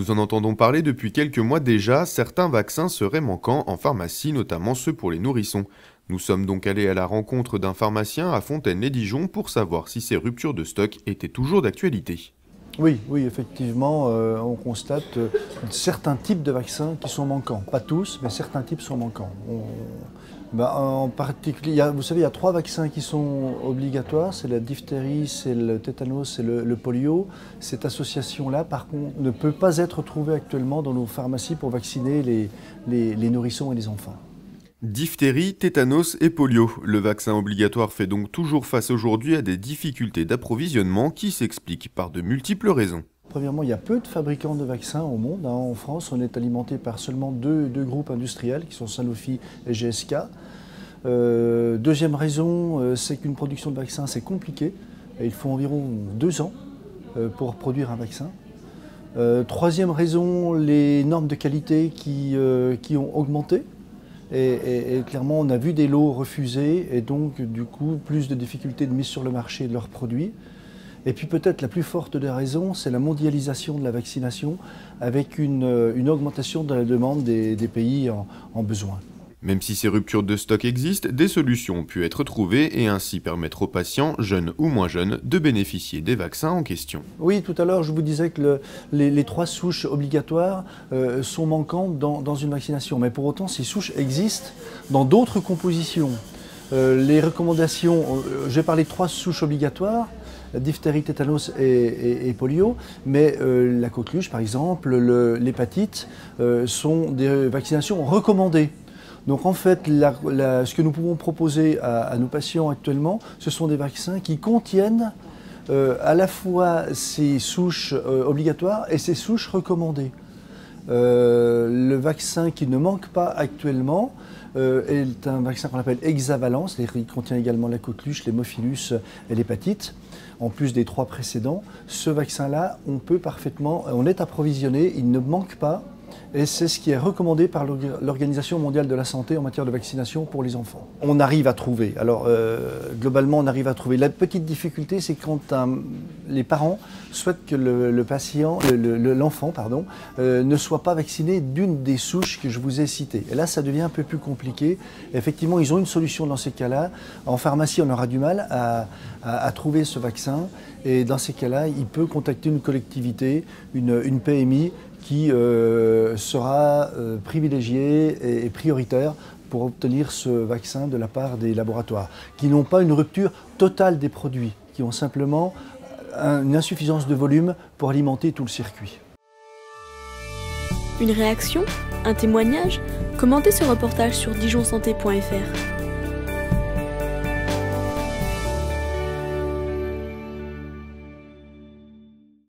Nous en entendons parler depuis quelques mois déjà, certains vaccins seraient manquants en pharmacie, notamment ceux pour les nourrissons. Nous sommes donc allés à la rencontre d'un pharmacien à Fontaine-lès-Dijon pour savoir si ces ruptures de stock étaient toujours d'actualité. Oui, effectivement, on constate certains types de vaccins qui sont manquants. Pas tous, mais certains types sont manquants. En particulier, vous savez, il y a 3 vaccins qui sont obligatoires, c'est la diphtérie, c'est le tétanos et le polio. Cette association-là, par contre, ne peut pas être trouvée actuellement dans nos pharmacies pour vacciner les nourrissons et les enfants. Diphtérie, tétanos et polio. Le vaccin obligatoire fait donc toujours face aujourd'hui à des difficultés d'approvisionnement qui s'expliquent par de multiples raisons. Premièrement, il y a peu de fabricants de vaccins au monde. En France, on est alimenté par seulement deux groupes industriels qui sont Sanofi et GSK. Deuxième raison, c'est qu'une production de vaccins, c'est compliqué. Il faut environ 2 ans pour produire un vaccin. Troisième raison, les normes de qualité qui ont augmenté. Et clairement, on a vu des lots refusés et donc, du coup, plus de difficultés de mise sur le marché de leurs produits. Et puis peut-être la plus forte des raisons, c'est la mondialisation de la vaccination avec une augmentation de la demande des pays en besoin. Même si ces ruptures de stock existent, des solutions ont pu être trouvées et ainsi permettre aux patients, jeunes ou moins jeunes, de bénéficier des vaccins en question. Oui, tout à l'heure, je vous disais que les 3 souches obligatoires sont manquantes dans une vaccination. Mais pour autant, ces souches existent dans d'autres compositions. Les recommandations, j'ai parlé de 3 souches obligatoires, diphtérie, tétanos et polio, mais la coqueluche, par exemple, l'hépatite, sont des vaccinations recommandées. Donc en fait, ce que nous pouvons proposer à nos patients actuellement, ce sont des vaccins qui contiennent à la fois ces souches obligatoires et ces souches recommandées. Le vaccin qui ne manque pas actuellement est un vaccin qu'on appelle hexavalent, c'est-à-dire qu'il contient également la coqueluche, l'hémophilus et l'hépatite, en plus des 3 précédents. Ce vaccin-là, on est approvisionné, il ne manque pas. Et c'est ce qui est recommandé par l'Organisation mondiale de la santé en matière de vaccination pour les enfants. On arrive à trouver. Alors, globalement, on arrive à trouver. La petite difficulté, c'est quand les parents souhaitent que l'enfant ne soit pas vacciné d'une des souches que je vous ai citées. Et là, ça devient un peu plus compliqué. Effectivement, ils ont une solution dans ces cas-là. En pharmacie, on aura du mal à trouver ce vaccin. Et dans ces cas-là, il peut contacter une collectivité, une PMI, qui sera privilégiée et prioritaire pour obtenir ce vaccin de la part des laboratoires, qui n'ont pas une rupture totale des produits, qui ont simplement une insuffisance de volume pour alimenter tout le circuit. Une réaction? Un témoignage? Commentez ce reportage sur dijonsanté.fr.